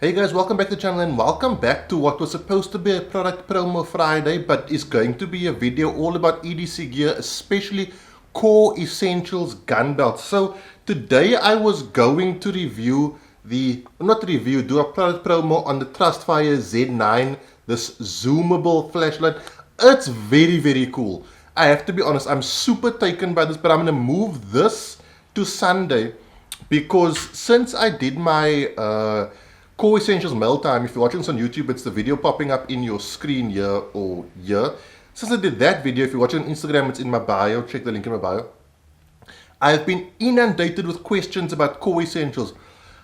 Hey guys, welcome back to the channel and welcome back to what was supposed to be a product promo Friday but is going to be a video all about EDC gear, especially core essentials gun belts. So today I was going to review do a product promo on the Trustfire Z9, this zoomable flashlight. It's very cool. I have to be honest, I'm super taken by this, but I'm going to move this to Sunday because since I did my Core Essentials Mail Time, if you're watching this on YouTube, it's the video popping up in your screen here or here. Since I did that video, if you're watching on Instagram, it's in my bio. Check the link in my bio. I've been inundated with questions about Core Essentials.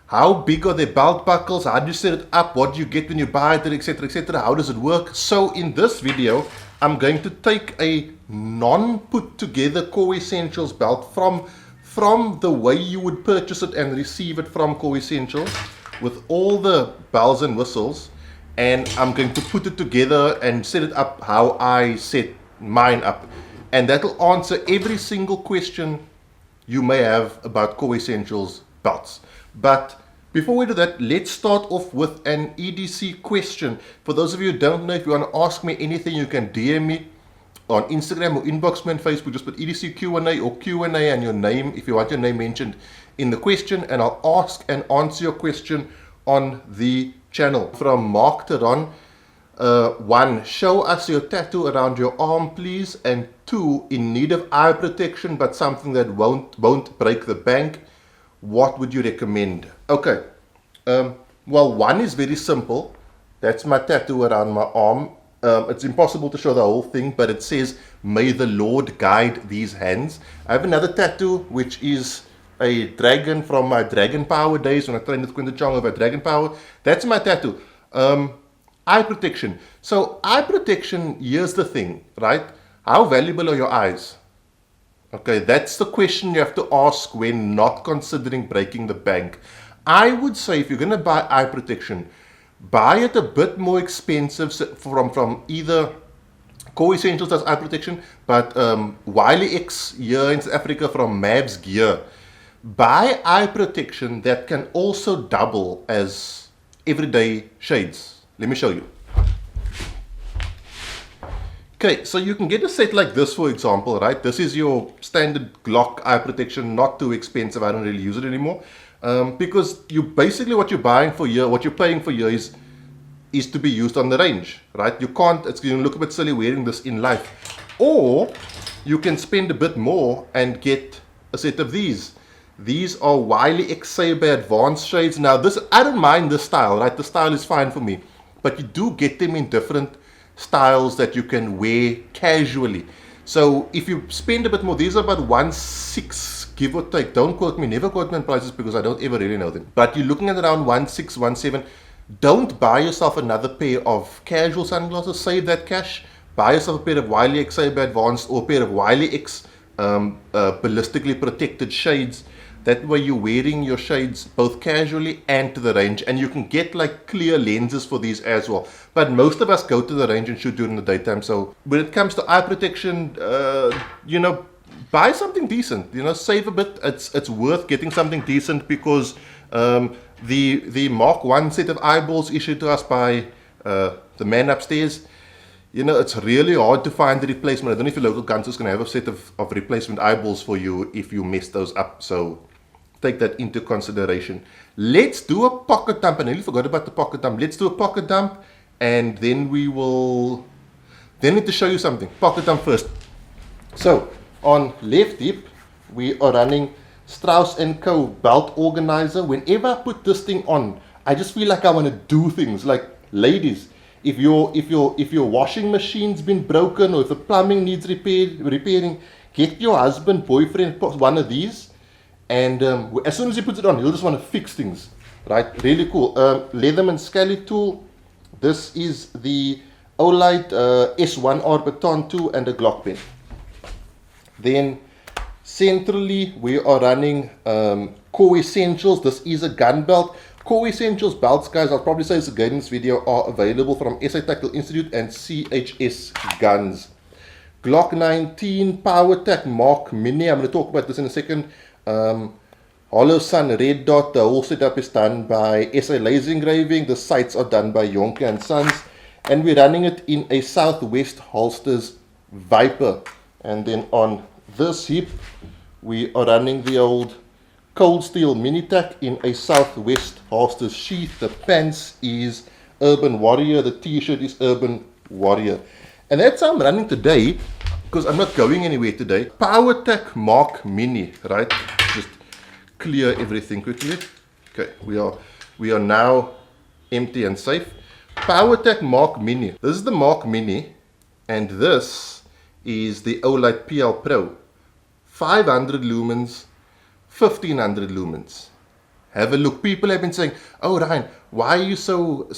How big are their belt buckles? How do you set it up? What do you get when you buy it, etc., etc.? How does it work? So in this video, I'm going to take a non-put together Core Essentials belt from the way you would purchase it and receive it from Core Essentials, with all the bells and whistles, and I'm going to put it together and set it up how I set mine up, and that'll answer every single question you may have about Core Essentials belts. But before we do that, let's start off with an EDC question. For those of you who don't know, if you want to ask me anything, you can DM me on Instagram or inbox me on Facebook. Just put EDC Q&A or Q&A and your name, if you want your name mentioned in the question, and I'll ask and answer your question on the channel. From Mark Teron, 1, show us your tattoo around your arm please, and 2, in need of eye protection but something that won't break the bank, what would you recommend? Okay, well, 1 is very simple. That's my tattoo around my arm. It's impossible to show the whole thing, but it says, may the Lord guide these hands. I have another tattoo which is a dragon from my Dragon Power days when I trained with Quinton Chong over Dragon Power. That's my tattoo. Eye protection. So eye protection, here's the thing, right? How valuable are your eyes? Okay, that's the question you have to ask when not considering breaking the bank. I would say if you're going to buy eye protection, buy it a bit more expensive from either Core Essentials as eye protection, but Wiley X here in South Africa from Mavs Gear. Buy eye protection that can also double as everyday shades. Let me show you. Okay, so you can get a set like this, for example, right? This is your standard Glock eye protection, not too expensive. I don't really use it anymore because you basically what you're buying for here, what you're paying for here is to be used on the range, right? You can't, it's going to look a bit silly wearing this in life. Or you can spend a bit more and get a set of these. These are Wiley X Saber Advanced shades. Now this, I don't mind this style, right? The style is fine for me, but you do get them in different styles that you can wear casually. So if you spend a bit more, these are about 1.6 give or take. Don't quote me, never quote me on prices because I don't ever really know them. But you're looking at around 1.6, 1.7. Don't buy yourself another pair of casual sunglasses, save that cash. Buy yourself a pair of Wiley X Saber Advanced or a pair of Wiley X ballistically protected shades. That way you're wearing your shades both casually and to the range, and you can get like clear lenses for these as well. But most of us go to the range and shoot during the daytime. So when it comes to eye protection, you know, buy something decent. You know, save a bit. It's worth getting something decent because the Mark 1 set of eyeballs issued to us by the man upstairs, you know, it's really hard to find the replacement. I don't know if your local gun store is going to have a set of replacement eyeballs for you if you mess those up. So take that into consideration. Let's do a pocket dump. I nearly forgot about the pocket dump. Let's do a pocket dump, and then we will need to show you something. Pocket dump first. So on left hip, we are running Strauss & Co. belt organizer. Whenever I put this thing on, I just feel like I want to do things. Like, ladies, if your washing machine's been broken or if the plumbing needs repairing, get your husband, boyfriend one of these, and as soon as he puts it on, he'll just want to fix things, right? Really cool. Leatherman Scully tool. This is the Olight S1R Baton 2 and a Glock pen. Then centrally, we are running Core Essentials. This is a gun belt. Core Essentials belts, guys, I'll probably say this again in this video, are available from SA Tactical Institute and CHS Guns. Glock 19 PowerTac Mark Mini. I'm going to talk about this in a second. Hollow Sun Red Dot, the whole setup is done by SA Laser Engraving. The sights are done by Yonke and Sons. And we're running it in a Southwest Holsters Viper. And then on this hip, we are running the old Cold Steel Minitac in a Southwest Holsters sheath. The pants is Urban Warrior. The t-shirt is Urban Warrior. And that's how I'm running today, because I'm not going anywhere today. PowerTac Mark Mini, right? Just clear everything quickly. Okay, we are now empty and safe. PowerTac Mark Mini. This is the Mark Mini, and this is the OLED PL Pro. 500 lumens, 1500 lumens. Have a look. People have been saying, "Oh, Ryan, why are you so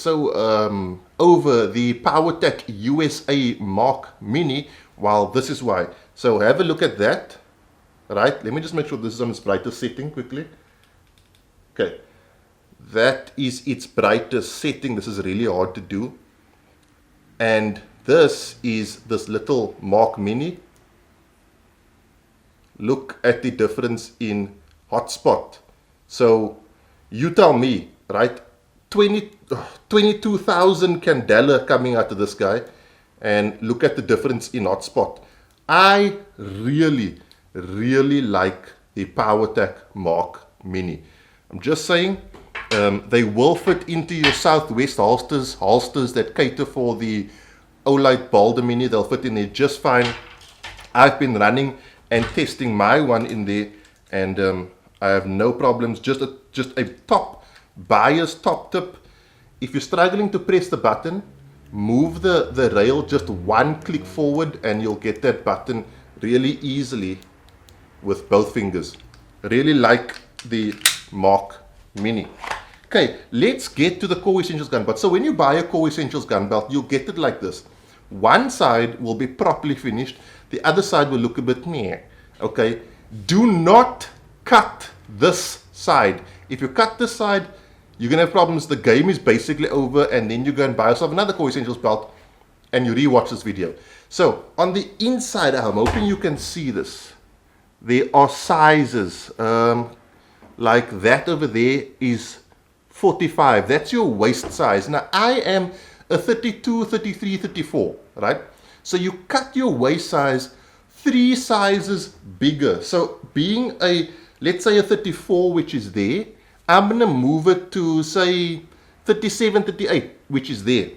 over the PowerTac USA Mark Mini?" Well, this is why. So have a look at that. Right? Let me just make sure this is on its brightest setting quickly. Okay. That is its brightest setting. This is really hard to do. And this is this little Mark Mini. Look at the difference in hotspot. So you tell me, right? 22,000 candela coming out of this guy, and look at the difference in hotspot. I really like the PowerTac Mark Mini. I'm just saying, they will fit into your Southwest holsters that cater for the OLED Boulder Mini. They'll fit in there just fine. I've been running and testing my one in there, and I have no problems. Just a top bias top tip. If you're struggling to press the button, move the rail just one click forward, and you'll get that button really easily with both fingers. Really like the Mark Mini. Okay, let's get to the Core Essentials gun belt. So when you buy a Core Essentials gun belt, you'll get it like this. One side will be properly finished. The other side will look a bit meh. Okay, do not cut this side. If you cut this side, you're gonna have problems. The game is basically over, and then you go and buy yourself another Core Essentials belt and you rewatch this video. So on the inside, I'm hoping you can see this. There are sizes, like that over there is 45. That's your waist size. Now I am a 32, 33, 34, right? So you cut your waist size 3 sizes bigger. So being a, let's say a 34, which is there, I'm gonna move it to say 37, 38, which is there.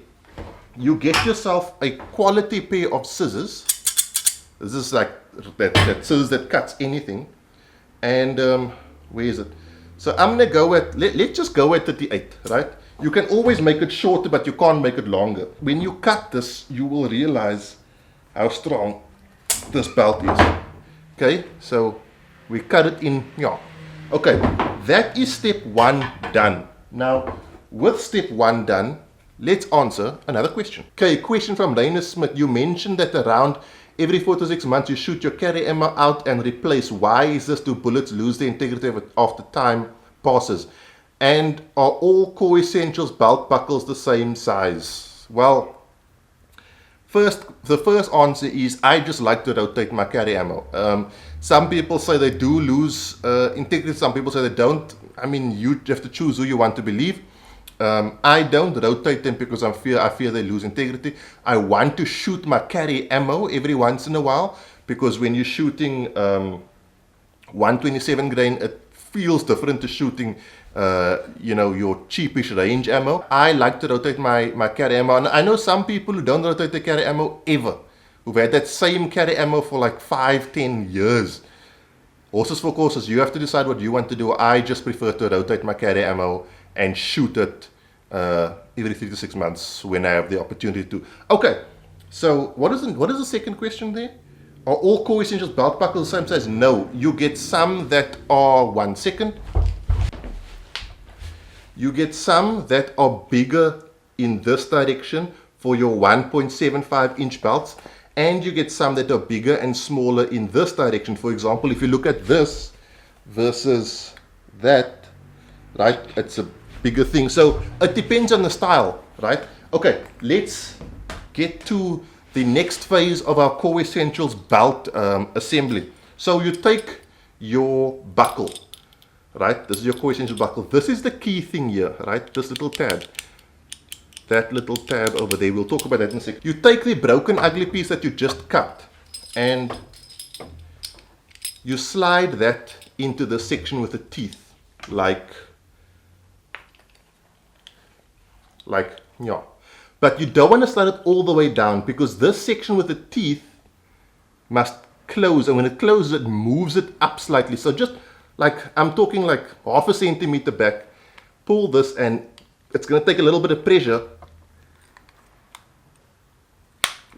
You get yourself a quality pair of scissors. This is like that scissors that cuts anything. And where is it? So I'm gonna go at, let's just go at 38, right? You can always make it shorter, but you can't make it longer. When you cut this, you will realize how strong this belt is. Okay, so we cut it in, yeah. Okay, that is step 1 done. Now, with step 1 done, let's answer another question. Okay, question from Rainer Smith. You mentioned that around every 4 to 6 months you shoot your carry ammo out and replace. Why is this? Do bullets lose their integrity after time passes? And are all Core Essentials belt buckles the same size? Well, the first answer is I just like to rotate my carry ammo. Some people say they do lose integrity, some people say they don't. I mean, you have to choose who you want to believe. I don't rotate them because I fear they lose integrity. I want to shoot my carry ammo every once in a while, because when you're shooting 127 grain, it feels different to shooting your cheapish range ammo. I like to rotate my carry ammo, and I know some people who don't rotate their carry ammo ever, who've had that same carry ammo for like 5-10 years. Horses for courses. You have to decide what you want to do. I just prefer to rotate my carry ammo and shoot it every 3 to 6 months when I have the opportunity to. Okay, so what is the second question there? Are all Core Essentials belt buckles the same size? No, you get some that are 1 second. You get some that are bigger in this direction for your 1.75 inch belts, and you get some that are bigger and smaller in this direction. For example, if you look at this versus that, right, it's a bigger thing. So it depends on the style, right? Okay, let's get to the next phase of our Core Essentials belt assembly. So you take your buckle. right? This is your core essentials buckle. This is the key thing here, right? This little tab. That little tab over there. We'll talk about that in a second. You take the broken ugly piece that you just cut and you slide that into the section with the teeth, like yeah. But you don't want to slide it all the way down, because this section with the teeth must close, and when it closes, it moves it up slightly. So just like, I'm talking like half a centimeter back, pull this, and it's going to take a little bit of pressure.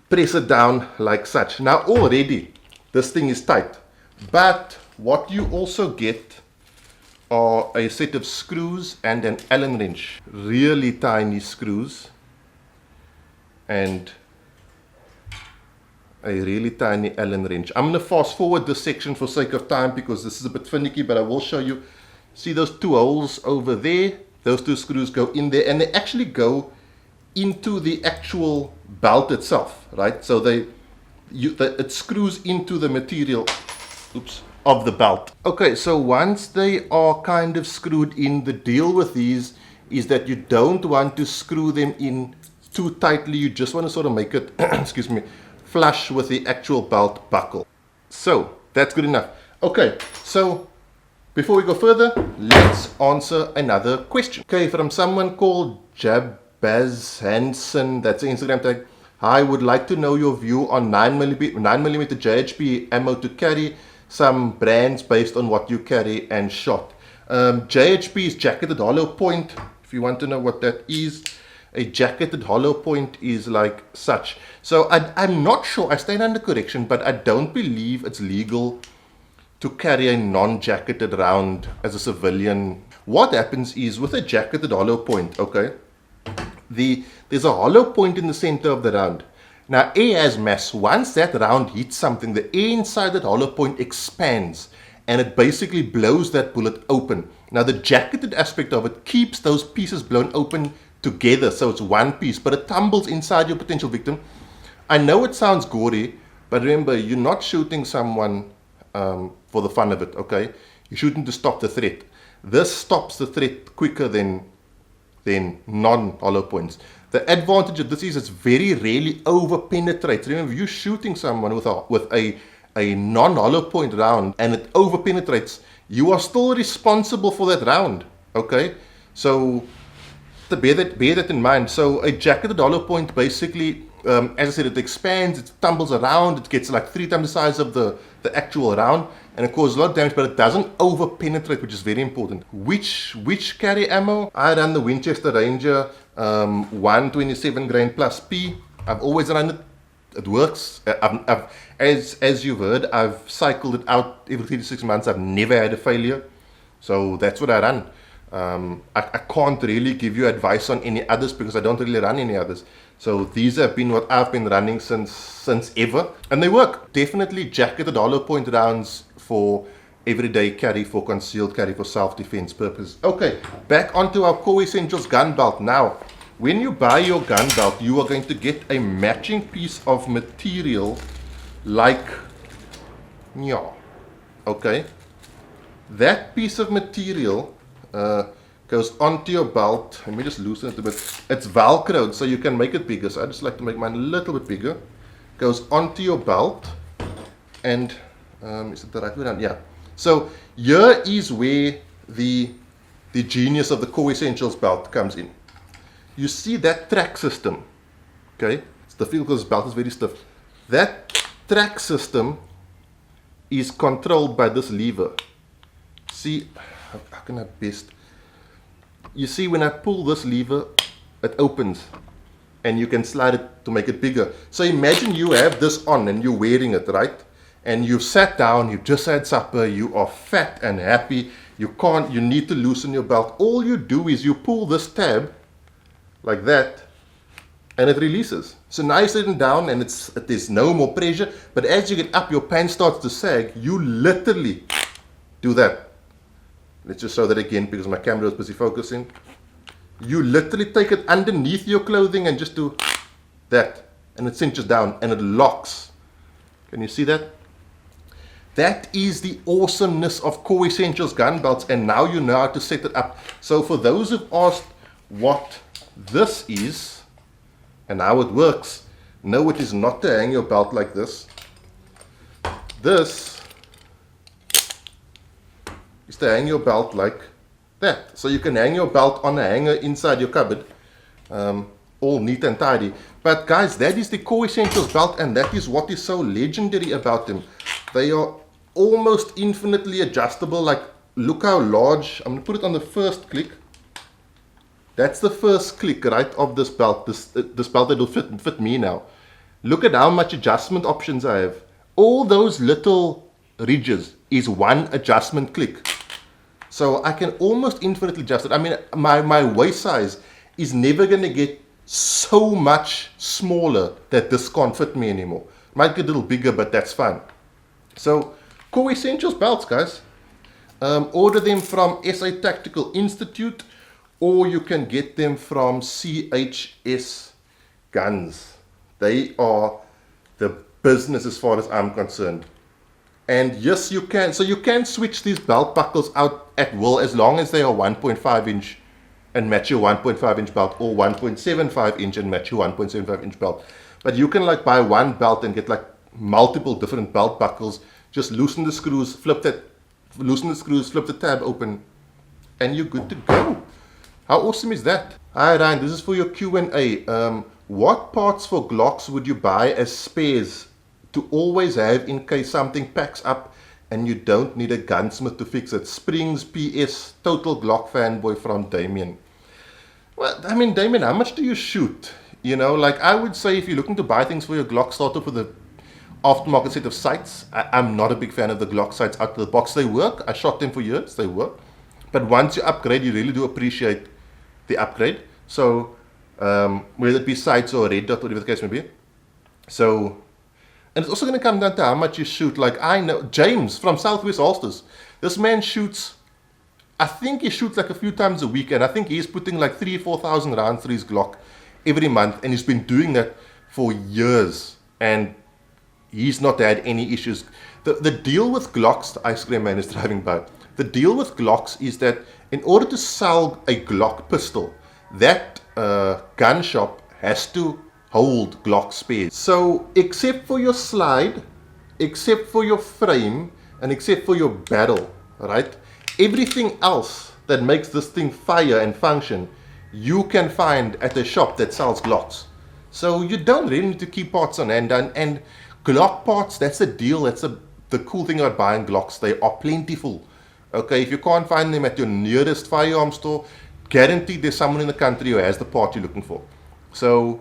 Press it down like such. Now already this thing is tight, but what you also get are a set of screws and an Allen wrench, really tiny screws and a really tiny Allen wrench. I'm going to fast forward this section for sake of time because this is a bit finicky, but I will show you. See those two holes over there? Those two screws go in there, and they actually go into the actual belt itself, right? So it screws into the material, oops, of the belt. Okay, so once they are kind of screwed in, the deal with these is that you don't want to screw them in too tightly. You just want to sort of make it, excuse me, flush with the actual belt buckle. So that's good enough. Okay, so before we go further, let's answer another question. Okay, from someone called Jabaz Hansen, that's an Instagram tag. I would like to know your view on 9mm JHP ammo to carry, some brands based on what you carry and shot. JHP is jacketed hollow point. If you want to know what that is, a jacketed hollow point is like such. So I'm not sure, I stand under correction, but I don't believe it's legal to carry a non-jacketed round as a civilian. What happens is, with a jacketed hollow point, okay, there's a hollow point in the center of the round. Now, air has mass. Once that round hits something, the air inside that hollow point expands and it basically blows that bullet open. Now, the jacketed aspect of it keeps those pieces blown open together, so it's one piece, but it tumbles inside your potential victim. I know it sounds gory, but remember, you're not shooting someone for the fun of it, okay? You're shooting to stop the threat. This stops the threat quicker than non-hollow points. The advantage of this is it's very rarely over-penetrates. Remember, if you're shooting someone with a non-hollow point round and it over-penetrates, you are still responsible for that round, okay? So to bear that in mind. So a jacketed hollow point basically, as I said, it expands, it tumbles around, it gets like 3 times the size of the actual round, and it causes a lot of damage, but it doesn't over penetrate, which is very important. Which carry ammo? I run the Winchester Ranger 127 grain plus P. I've always run it. It works. As you've heard, I've cycled it out every 3 to 6 months. I've never had a failure. So that's what I run. I can't really give you advice on any others because I don't really run any others. So these have been what I've been running since ever, and they work. Definitely jacketed hollow point rounds for everyday carry, for concealed carry, for self-defense purpose. Okay, back onto our core essentials gun belt. Now, when you buy your gun belt, you are going to get a matching piece of material like, yeah, okay. That piece of material goes onto your belt. Let me just loosen it a bit. It's velcroed, so you can make it bigger. So I just like to make mine a little bit bigger. Goes onto your belt, and is it the right way down? Yeah. So here is where the genius of the core essentials belt comes in. You see that track system, okay? It's the feel because this belt is very stiff. That track system is controlled by this lever. See, how can I best? You see, when I pull this lever, it opens, and you can slide it to make it bigger. So imagine you have this on and you're wearing it, right? And you've sat down, you've just had supper, you are fat and happy, you need to loosen your belt. All you do is you pull this tab like that, and it releases. So now you're sitting down and there's no more pressure, but as you get up, your pants starts to sag. You literally do that. Let's just show that again because my camera is busy focusing. You literally take it underneath your clothing and just do that, and it cinches down and it locks. Can you see that? That is the awesomeness of Core Essentials gun belts, and now you know how to set it up. So for those who've asked what this is and how it works, no, it is not to hang your belt like this. This is to hang your belt like that. So you can hang your belt on a hanger inside your cupboard, all neat and tidy. But guys, that is the Core Essentials belt, and that is what is so legendary about them. They are almost infinitely adjustable. Like, look how large. I'm going to put it on the first click. That's the first click, right, of this belt. This belt that will fit me now. Look at how much adjustment options I have. All those little ridges is one adjustment click. So I can almost infinitely adjust it. I mean, my waist size is never going to get so much smaller that this can't fit me anymore. Might get a little bigger, but that's fine. So, Core Essentials belts, guys. Order them from SA Tactical Institute, or you can get them from CHS Guns. They are the business as far as I'm concerned. And yes, you can. So you can switch these belt buckles out at will, as long as they are 1.5 inch and match your 1.5 inch belt, or 1.75 inch and match your 1.75 inch belt. But you can like buy one belt and get like multiple different belt buckles. Just loosen the screws, flip the tab open, and you're good to go. How awesome is that? Hi Ryan, this is for your Q&A. What parts for Glocks would you buy as spares to always have in case something packs up and you don't need a gunsmith to fix it? Springs, PS, total Glock fanboy from Damien. Well, I mean, Damien, how much do you shoot? You know, like I would say if you're looking to buy things for your Glock, start off with a aftermarket set of sights. I'm not a big fan of the Glock sights out of the box. They work. I shot them for years. They work. But once you upgrade, you really do appreciate the upgrade. So whether it be sights or red dot, whatever the case may be. So, and it's also going to come down to how much you shoot. Like I know James from Southwest Holsters. This man shoots, I think he shoots like a few times a week, and I think he's putting like 3,000-4,000 rounds through his Glock every month, and he's been doing that for years, and he's not had any issues. The deal with Glocks, the ice cream man is driving by. The deal with Glocks is that in order to sell a Glock pistol, that gun shop has to hold Glock spares. So except for your slide, except for your frame, and except for your barrel, right? Everything else that makes this thing fire and function, you can find at a shop that sells Glocks. So you don't really need to keep parts on hand. And Glock parts, that's the deal. That's the cool thing about buying Glocks. They are plentiful. Okay, if you can't find them at your nearest firearm store, guaranteed there's someone in the country who has the part you're looking for. So,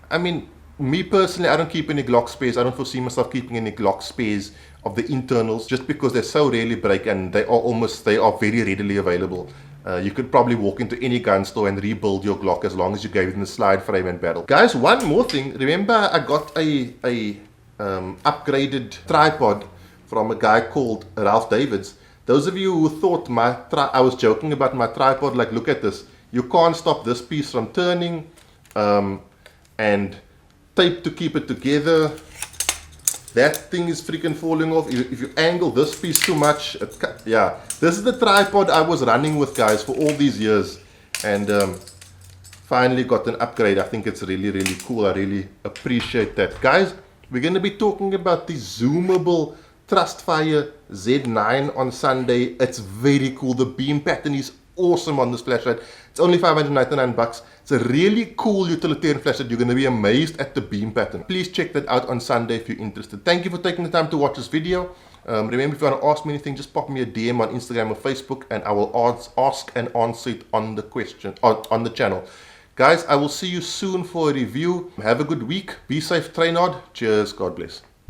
I mean, me personally, I don't keep any Glock spares. I don't foresee myself keeping any Glock spares of the internals, just because they so rarely break, and they are very readily available. You could probably walk into any gun store and rebuild your Glock as long as you gave it in the slide frame and barrel. Guys, one more thing. Remember, I got a upgraded tripod from a guy called Ralph Davids. Those of you who thought I was joking about my tripod, like, look at this. You can't stop this piece from turning, and tape to keep it together. That thing is freaking falling off. If you angle this piece too much, yeah. This is the tripod I was running with, guys, for all these years, and finally got an upgrade. I think it's really, really cool. I really appreciate that. Guys, we're going to be talking about the zoomable Trustfire Z9 on Sunday. It's very cool. The beam pattern is awesome on this flashlight. It's only $599. It's a really cool utilitarian flashlight. You're going to be amazed at the beam pattern. Please check that out on Sunday if you're interested. Thank you for taking the time to watch this video. Remember, if you want to ask me anything, just pop me a DM on Instagram or Facebook, and I will ask and answer it on the channel. Guys, I will see you soon for a review. Have a good week. Be safe, train hard. Cheers. God bless.